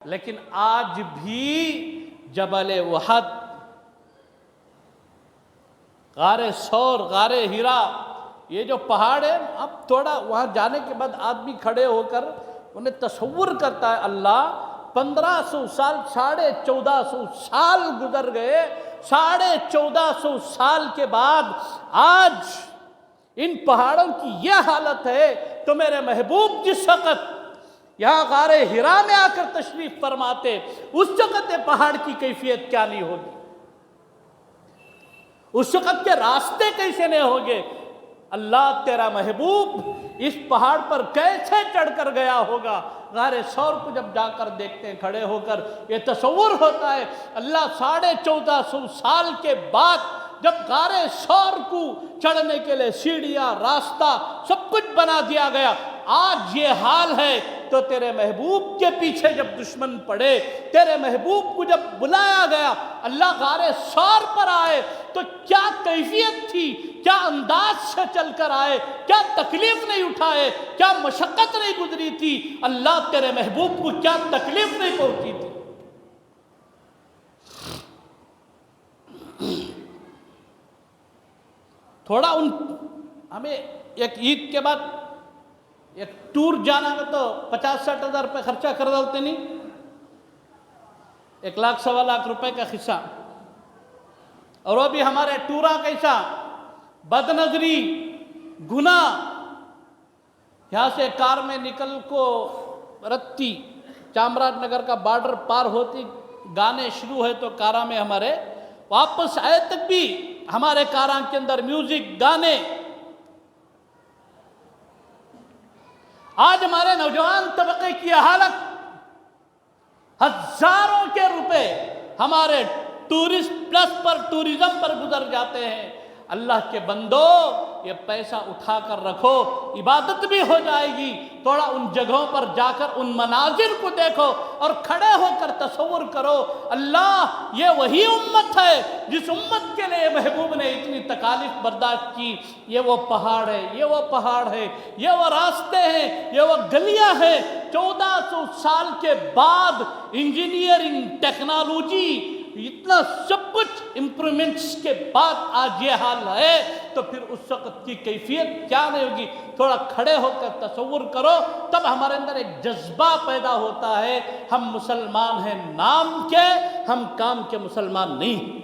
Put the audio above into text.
لیکن آج بھی جبل احد، غار ثور، غار حرا، یہ جو پہاڑ ہے، اب تھوڑا وہاں جانے کے بعد آدمی کھڑے ہو کر انہیں تصور کرتا ہے اللہ 1500 سال، 1450 سال گزر گئے، 1450 سال کے بعد آج ان پہاڑوں کی یہ حالت ہے، تو میرے محبوب جس وقت یہاں غار حرا میں آ کر تشریف فرماتے، اس وقت پہاڑ کی کیفیت کیا نہیں ہوگی، اس وقت کے راستے کیسے نہیں ہوگے؟ اللہ تیرا محبوب اس پہاڑ پر کیسے چڑھ کر گیا ہوگا؟ غار ثور کو جب جا کر دیکھتے ہیں کھڑے ہو کر، یہ تصور ہوتا ہے اللہ 1450 سال کے بعد جب غار ثور کو چڑھنے کے لیے سیڑھیاں، راستہ سب کچھ بنا دیا گیا، آج یہ حال ہے، تو تیرے محبوب کے پیچھے جب دشمن پڑے، تیرے محبوب کو جب بلایا گیا، اللہ غار ثور پر آئے تو کیا کیفیت تھی، کیا انداز سے چل کر آئے، کیا تکلیف نہیں اٹھائے، کیا مشقت نہیں گزری تھی، اللہ تیرے محبوب کو کیا تکلیف نہیں پہنچی تھی۔ تھوڑا ہمیں ایک عید کے بعد ایک ٹور جانا ہے تو 50-60 ہزار روپے خرچہ کر ڈالتے نہیں، 1 لاکھ 1.25 لاکھ روپے کا خصہ، اور وہ بھی ہمارے ٹورا کیسا بد نظری، گناہ، یہاں سے کار میں نکل کو رتی چامراج نگر کا بارڈر پار ہوتی گانے شروع ہے تو کارا میں ہمارے واپس آئے تک بھی ہمارے کاراں کے اندر میوزک، گانے۔ آج ہمارے نوجوان طبقے کی حالت، ہزاروں کے روپے ہمارے ٹورسٹ پلس پر، ٹوریزم پر گزر جاتے ہیں۔ اللہ کے بندو، یہ پیسہ اٹھا کر رکھو، عبادت بھی ہو جائے گی، تھوڑا ان جگہوں پر جا کر ان مناظر کو دیکھو اور کھڑے ہو کر تصور کرو اللہ یہ وہی امت ہے جس امت کے لیے محبوب نے اتنی تکالیف برداشت کی، یہ وہ پہاڑ ہے، یہ وہ پہاڑ ہے، یہ وہ راستے ہیں، یہ وہ گلیاں ہیں۔ 1400 سال کے بعد انجینئرنگ، ٹیکنالوجی، اتنا سب کچھ امپرومنٹس کے بعد آج یہ حال ہے، تو پھر اس وقت کی کیفیت کیا نہیں ہوگی؟ تھوڑا کھڑے ہو کر تصور کرو، تب ہمارے اندر ایک جذبہ پیدا ہوتا ہے، ہم مسلمان ہیں نام کے، ہم کام کے مسلمان نہیں۔